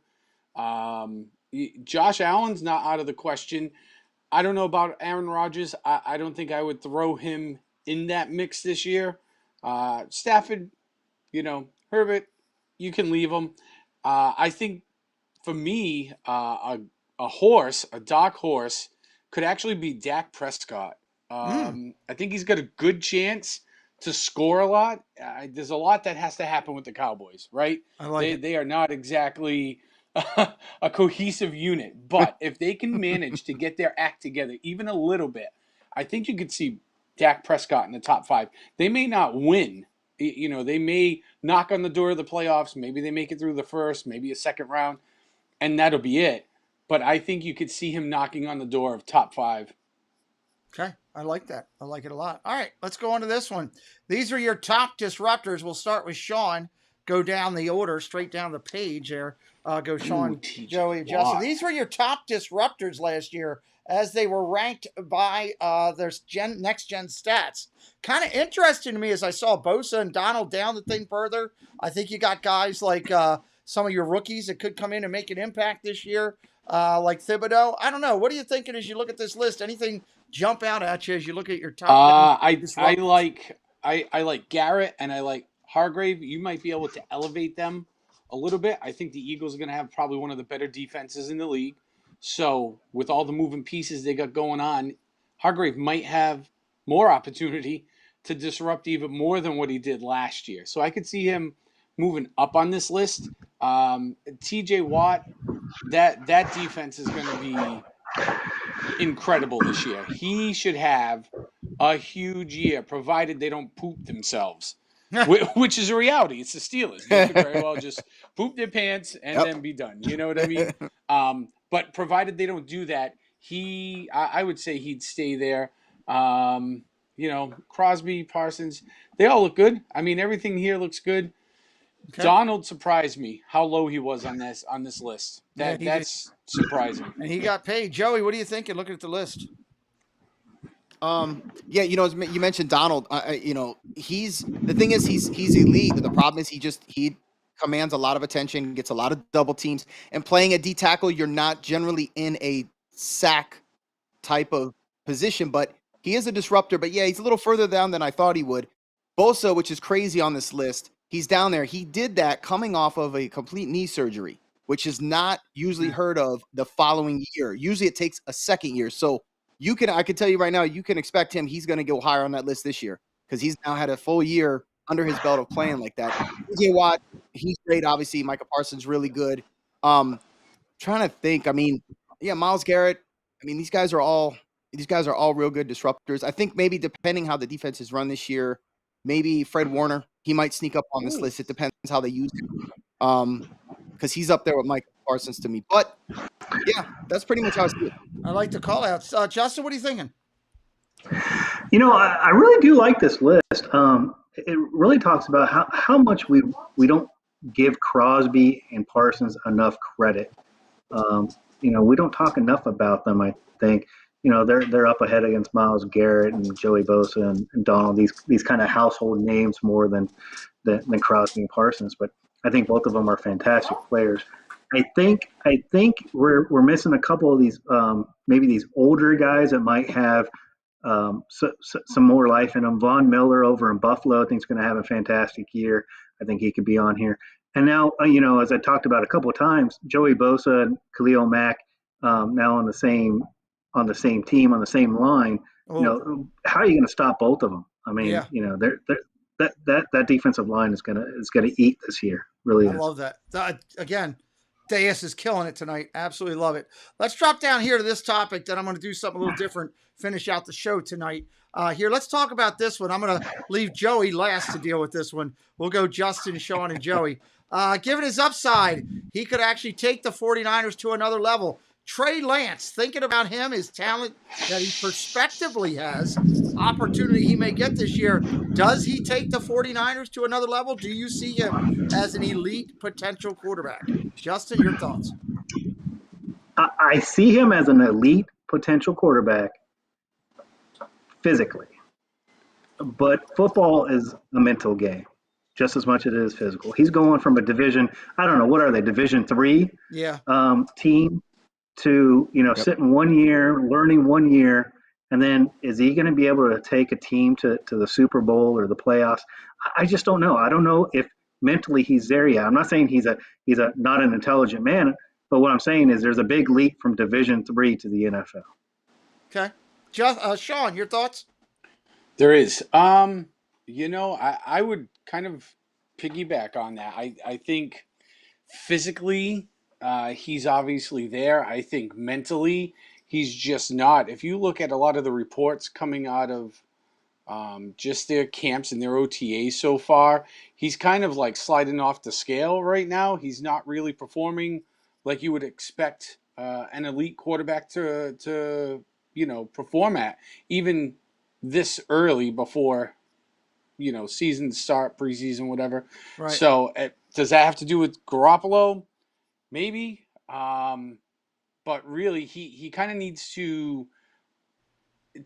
Josh Allen's not out of the question. I don't know about Aaron Rodgers. I don't think I would throw him in that mix this year. Stafford, Herbert, you can leave him. I think for me, a dark horse, could actually be Dak Prescott. I think he's got a good chance to score a lot. There's a lot that has to happen with the Cowboys, right? They are not exactly a cohesive unit, but if they can manage to get their act together even a little bit, I think you could see Dak Prescott in the top 5. They may not win. They may knock on the door of the playoffs. Maybe they make it through the first, maybe a second round, and that'll be it. But I think you could see him knocking on the door of top 5. Okay, I like that. I like it a lot. All right, let's go on to this one. These are your top disruptors. We'll start with Sean. Go down the order, straight down the page there. Go Sean, Joey, Justin. These were your top disruptors last year as they were ranked by their next-gen stats. Kind of interesting to me as I saw Bosa and Donald down the thing further. I think you got guys like some of your rookies that could come in and make an impact this year, like Thibodeau. I don't know. What are you thinking as you look at this list? Anything jump out at you as you look at your top? I like Garrett and I like Hargrave. You might be able to elevate them a little bit. I think the Eagles are going to have probably one of the better defenses in the league. So with all the moving pieces they got going on, Hargrave might have more opportunity to disrupt even more than what he did last year. So I could see him moving up on this list. TJ Watt, that defense is going to be incredible this year. He should have a huge year, provided they don't poop themselves, which is a reality. It's the Steelers. They could very well just poop their pants and then be done. You know what I mean? But provided they don't do that, I would say he'd stay there. Crosby, Parsons, they all look good. I mean, everything here looks good. Okay. Donald surprised me how low he was on this list. That's surprising. And he got paid. Joey, what are you thinking looking at the list? You mentioned Donald. He's elite. The problem is he commands a lot of attention, gets a lot of double teams, and playing a D tackle, you're not generally in a sack type of position, but he is a disruptor. But yeah, he's a little further down than I thought he would. Bosa, which is crazy on this list, he's down there. He did that coming off of a complete knee surgery, which is not usually heard of the following year. Usually it takes a second year. So I can tell you right now, you can expect him. He's going to go higher on that list this year because he's now had a full year under his belt of playing like that. TJ Watt, he's great. Obviously, Micah Parsons really good. Trying to think. I mean, Myles Garrett. I mean, these guys are all real good disruptors. I think maybe depending how the defense is run this year, maybe Fred Warner, he might sneak up on this list. It depends how they use him. Because he's up there with Micah Parsons to me. But yeah, that's pretty much how I see it. I like the call outs. Justin, what are you thinking? I really do like this list. it really talks about how much we don't give Crosby and Parsons enough credit. We don't talk enough about them. I think they're up ahead against Myles Garrett and Joey Bosa and Donald. These kind of household names more than Crosby and Parsons. But I think both of them are fantastic players. I think we're missing a couple of these maybe these older guys that might have some more life in them. Von Miller over in Buffalo, I think is going to have a fantastic year. I think he could be on here. And now, as I talked about a couple of times, Joey Bosa and Khalil Mack now on the same team on the same line. Oh. How are you going to stop both of them? I mean, Yeah. that defensive line is gonna eat this year. Really I is. love that. Again, Deus is killing it tonight. Absolutely love it. Let's drop down here to this topic. Then I'm going to do something a little different. Finish out the show tonight. Here, let's talk about this one. I'm going to leave Joey last to deal with this one. We'll go Justin, Sean, and Joey. Given his upside, he could actually take the 49ers to another level. Trey Lance, thinking about him, his talent that he prospectively has, opportunity he may get this year, does he take the 49ers to another level? Do you see him as an elite potential quarterback? Justin, your thoughts? I see him as an elite potential quarterback physically, but football is a mental game just as much as it is physical. He's going from a division, I don't know, what are they, Division III team to, sitting 1 year, learning 1 year, and then is he going to be able to take a team to the Super Bowl or the playoffs? I just don't know. I don't know if mentally he's there yet. I'm not saying he's not an intelligent man, but what I'm saying is there's a big leap from Division III to the NFL. Okay. Sean, your thoughts? There is. I would kind of piggyback on that. I think physically, he's obviously there. I think mentally, he's just not. If you look at a lot of the reports coming out of just their camps and their OTAs so far, he's kind of like sliding off the scale right now. He's not really performing like you would expect an elite quarterback to perform at, even this early before season start, preseason, whatever. Right. So does that have to do with Garoppolo? Maybe. But really, he kind of needs to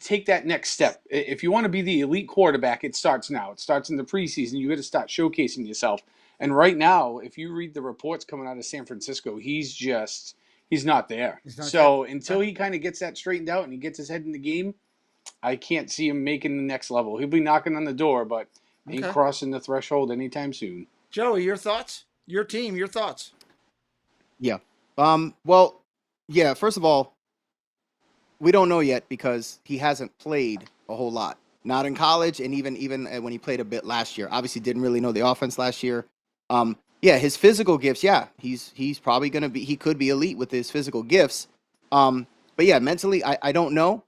take that next step. If you want to be the elite quarterback, it starts now. It starts in the preseason. You got to start showcasing yourself. And right now, if you read the reports coming out of San Francisco, he's not there. Until he kind of gets that straightened out and he gets his head in the game, I can't see him making the next level. He'll be knocking on the door, but ain't crossing the threshold anytime soon. Joey, your thoughts? Your team, your thoughts? Yeah. Well, yeah, first of all, we don't know yet because he hasn't played a whole lot. Not in college, and even when he played a bit last year. Obviously didn't really know the offense last year. His physical gifts, he's probably going to be, he could be elite with his physical gifts. But yeah, mentally, I don't know.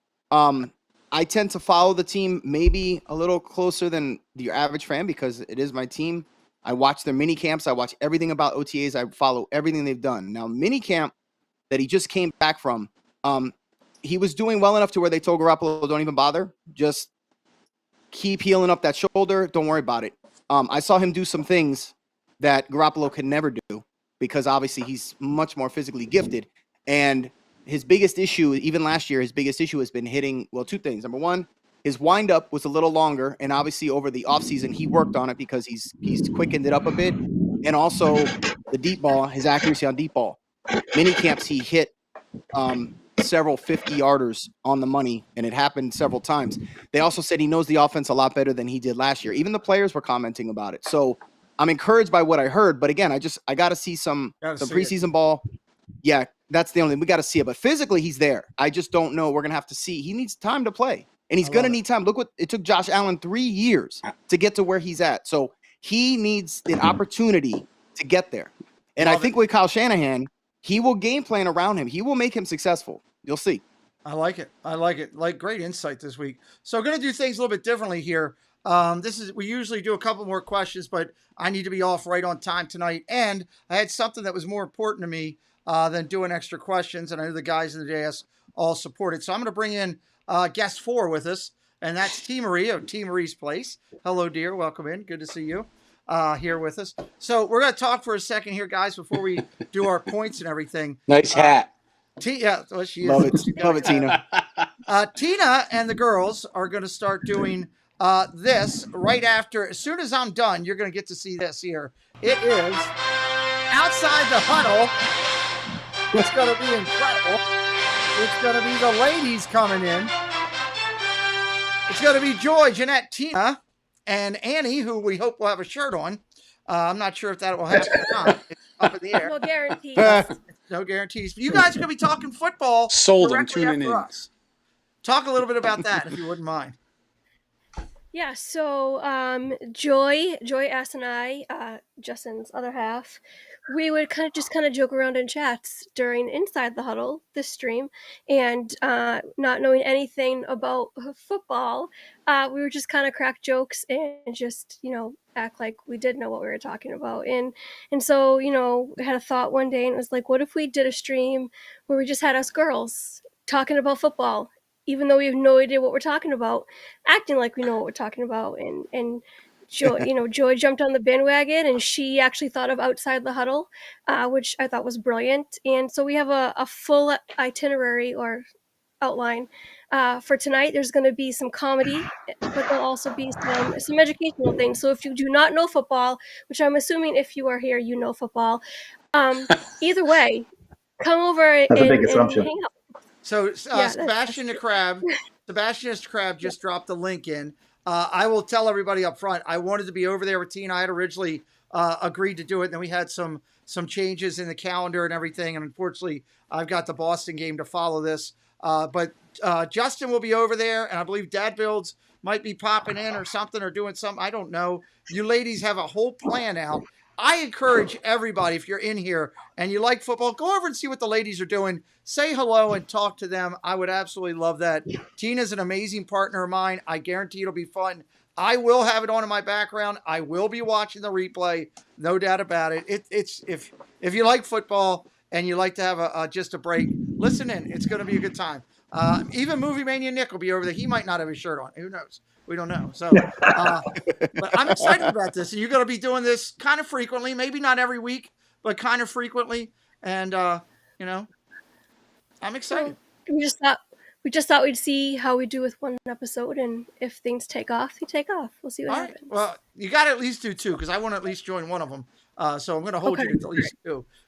I tend to follow the team maybe a little closer than your average fan because it is my team. I watch their mini camps. I watch everything about OTAs. I follow everything they've done. Now, mini camp that he just came back from, he was doing well enough to where they told Garoppolo, don't even bother. Just keep healing up that shoulder. Don't worry about it. I saw him do some things that Garoppolo could never do because obviously he's much more physically gifted. And his biggest issue, even last year, has been hitting, well, two things. Number one, his windup was a little longer. And obviously over the offseason, he worked on it because he's quickened it up a bit. And also the deep ball, his accuracy on deep ball. Mini camps, he hit several 50-yarders on the money, and it happened several times. They also said he knows the offense a lot better than he did last year. Even the players were commenting about it. So I'm encouraged by what I heard. But again, I got to see some preseason ball. Yeah, that's the only thing. We got to see it. But physically, he's there. I just don't know. We're going to have to see. He needs time to play, and he's going to need time. Look what it took Josh Allen 3 years to get to where he's at. So he needs an opportunity to get there. And I think with Kyle Shanahan, he will game plan around him. He will make him successful. You'll see. I like it. Like, great insight this week. So we're going to do things a little bit differently here. We usually do a couple more questions, but I need to be off right on time tonight. And I had something that was more important to me than doing extra questions. And I know the guys in the JS all support it. So I'm going to bring in guest 4 with us. and that's T. Marie of T. Marie's Place. Hello, dear. Welcome in. Good to see you here with us. So we're going to talk for a second here, guys, before we do our points and everything. Nice hat. Well, she Love is. it. Love it, Tina. Tina and the girls are going to start doing this right after. As soon as I'm done, you're going to get to see this here. It is outside the huddle. It's going to be incredible. It's going to be the ladies coming in. It's going to be Joy, Jeanette, Tina, and Annie, who we hope will have a shirt on. I'm not sure if that will happen or not. It's up in the air. No guarantees. No guarantees. But you guys are going to be talking football. Sold. I'm directly tuning after in. us. Talk a little bit about that, if you wouldn't mind. Yeah, so Joy S and I, Justin's other half, we would kind of joke around in chats during Inside the Huddle, this stream, and not knowing anything about football, we would just kind of crack jokes and just, act like we did know what we were talking about. And so, we had a thought one day, and it was like, what if we did a stream where we just had us girls talking about football, even though we have no idea what we're talking about, acting like we know what we're talking about. And Joy, Joy jumped on the bandwagon, and she actually thought of Outside the Huddle, which I thought was brilliant. And so we have a full itinerary or outline for tonight. There's going to be some comedy, but there'll also be some educational things. So if you do not know football, which I'm assuming if you are here, you know football, either way, come over That's a big and assumption. hang out. So Sebastian the Crab just dropped the link in. I will tell everybody up front, I wanted to be over there with Tina. I had originally agreed to do it, and then we had some changes in the calendar and everything, and unfortunately, I've got the Boston game to follow this. But Justin will be over there, and I believe Dad Builds might be popping in or something or doing something. I don't know. You ladies have a whole plan out. I encourage everybody, if you're in here and you like football, go over and see what the ladies are doing. Say hello and talk to them. I would absolutely love that. Tina's an amazing partner of mine. I guarantee it'll be fun. I will have it on in my background. I will be watching the replay. No doubt about it. It's if you like football and you like to have just a break, listen in. It's going to be a good time. Even Movie Mania Nick will be over there. He might not have his shirt on. Who knows? We don't know. So, but I'm excited about this. And you're going to be doing this kind of frequently, maybe not every week, but kind of frequently. And, I'm excited. We just thought we'd see how we do with one episode, and if things take off, they take off. We'll see what happens. Well, you got to at least do two, because I want to at least join one of them. So I'm going to hold you to at least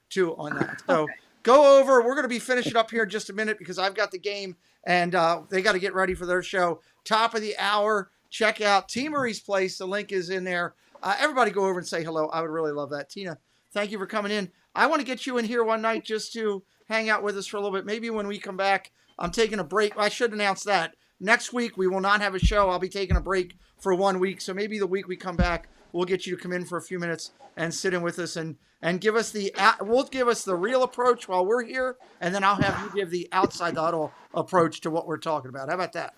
two on that. So go over. We're going to be finishing up here in just a minute because I've got the game, and they got to get ready for their show. Top of the hour. Check out T. Marie's Place. The link is in there. Everybody go over and say hello. I would really love that. Tina, thank you for coming in. I want to get you in here one night just to hang out with us for a little bit. Maybe when we come back, I'm taking a break. I should announce that. Next week, we will not have a show. I'll be taking a break for 1 week. So maybe the week we come back, we'll get you to come in for a few minutes and sit in with us and give us the real approach while we're here. And then I'll have you give the outside the huddle approach to what we're talking about. How about that?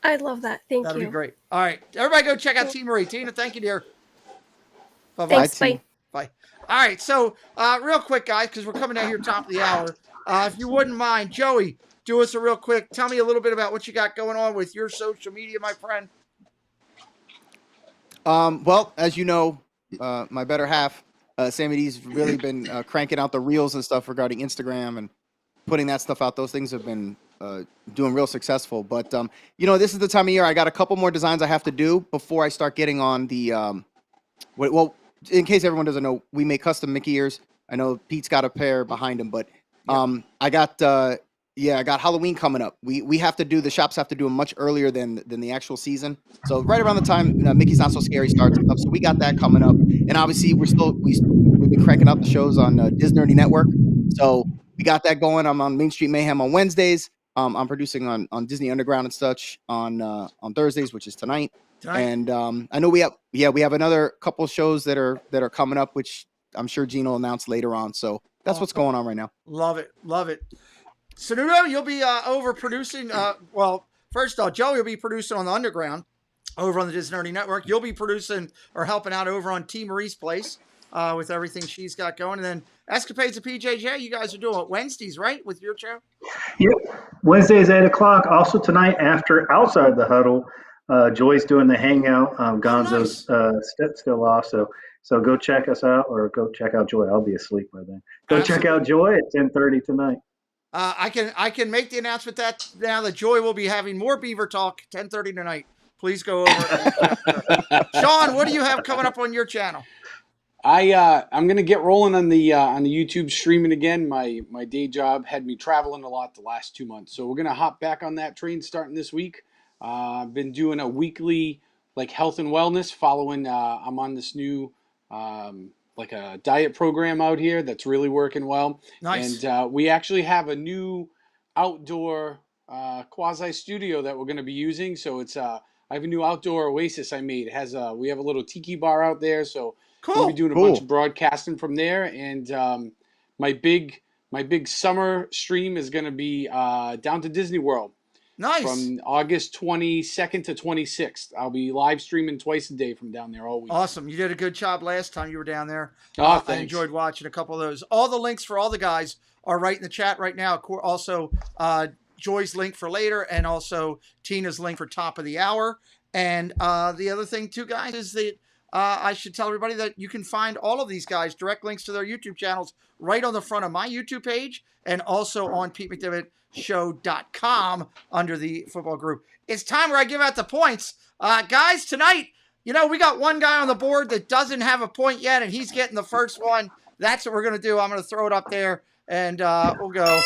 I'd love that. Thank That'd you. be great. All right. Everybody go check out T. Marie. Tina, thank you, dear. Bye-bye. Thanks. Bye. Bye. All right. So real quick, guys, because we're coming down here top of the hour. If you wouldn't mind, Joey, do us a real quick. Tell me a little bit about what you got going on with your social media, my friend. Well, as you know, my better half, Sammy D's really been cranking out the reels and stuff regarding Instagram and putting that stuff out. Those things have been doing real successful. But, this is the time of year. I got a couple more designs I have to do before I start getting on the well, in case everyone doesn't know, we make custom Mickey ears. I know Pete's got a pair behind him, but I got Halloween coming up. We have to do, the shops have to do them much earlier than the actual season. So right around the time Mickey's Not So Scary starts and stuff. So we got that coming up. And obviously we've been cranking out the shows on Disney Nerdy Network. So we got that going. I'm on Main Street Mayhem on Wednesdays. I'm producing on Disney Underground and such on Thursdays, which is tonight. And I know we have another couple shows that are coming up, which I'm sure Gene will announce later on. So that's what's going on right now. Love it. Sonudo, you'll be over producing. Well, first off, Joey will be producing on the Underground over on the Disney Nerdy Network. You'll be producing or helping out over on T. Marie's Place with everything she's got going. And then Escapades of PJJ, you guys are doing it Wednesdays, right, with your show? Yep. Wednesdays, 8 o'clock. Also tonight, after Outside the Huddle, Joy's doing the hangout. Gonzo's still off, so go check us out, or go check out Joy. I'll be asleep by then. Go check out Joy at 10:30 tonight. I can make the announcement that now that Joy will be having more Beaver Talk 10:30 tonight. Please go over. Sean, what do you have coming up on your channel? I'm gonna get rolling on the YouTube streaming again. My day job had me traveling a lot the last 2 months, so we're gonna hop back on that train starting this week. I've been doing a weekly like health and wellness, following. I'm on this new like a diet program out here that's really working well. Nice. And we actually have a new outdoor quasi studio that we're gonna be using. So it's I have a new outdoor oasis I made. It has we have a little tiki bar out there, so. Cool. We'll be doing a bunch of broadcasting from there, and my big summer stream is going to be down to Disney World. Nice. From August 22nd to 26th. I'll be live streaming twice a day from down there all week. Awesome. You did a good job last time you were down there. Oh, thanks. I enjoyed watching a couple of those. All the links for all the guys are right in the chat right now. Also, Joy's link for later, and also Tina's link for top of the hour. And the other thing, too, guys, is that I should tell everybody that you can find all of these guys, direct links to their YouTube channels, right on the front of my YouTube page, and also on PeteMcDevittShow.com under the football group. It's time where I give out the points. Guys, tonight, we got one guy on the board that doesn't have a point yet, and he's getting the first one. That's what we're going to do. I'm going to throw it up there, and we'll go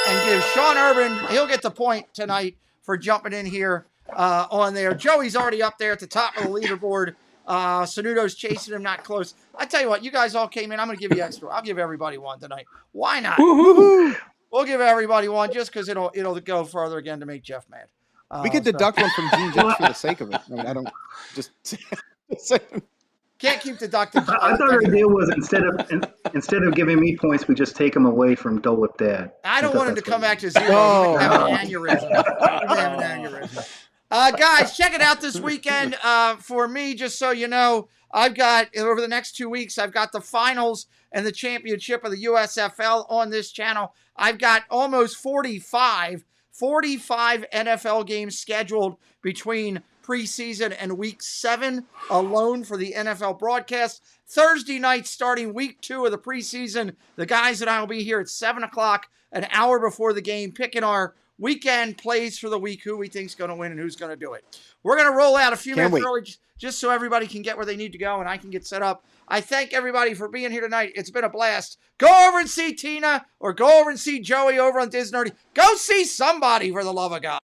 and give Sean Urban, he'll get the point tonight for jumping in here on there. Joey's already up there at the top of the leaderboard. Sanudo's chasing him, not close. I tell you what, you guys all came in. I'm going to give you extra. I'll give everybody one tonight. Why not? Woo-hoo. We'll give everybody one just because it'll go further again to make Jeff mad. We could deduct one from Gene just for the sake of it. I mean, I don't just can't keep deducting. I thought our idea was instead of giving me points, we just take them away from Dole Whip Dad. I don't want him to come back to zero. Oh. He's gonna have an aneurysm. Guys, check it out this weekend. For me, just so you know, I've got, over the next 2 weeks, I've got the finals and the championship of the USFL on this channel. I've got almost 45 NFL games scheduled between preseason and week 7 alone for the NFL broadcast. Thursday night, starting week 2 of the preseason, the guys and I will be here at 7 o'clock, an hour before the game, picking our weekend plays for the week, who we think's going to win and who's going to do it. We're going to roll out a few minutes early just so everybody can get where they need to go and I can get set up. I thank everybody for being here tonight. It's been a blast. Go over and see Tina or go over and see Joey over on Disney. Go see somebody, for the love of God.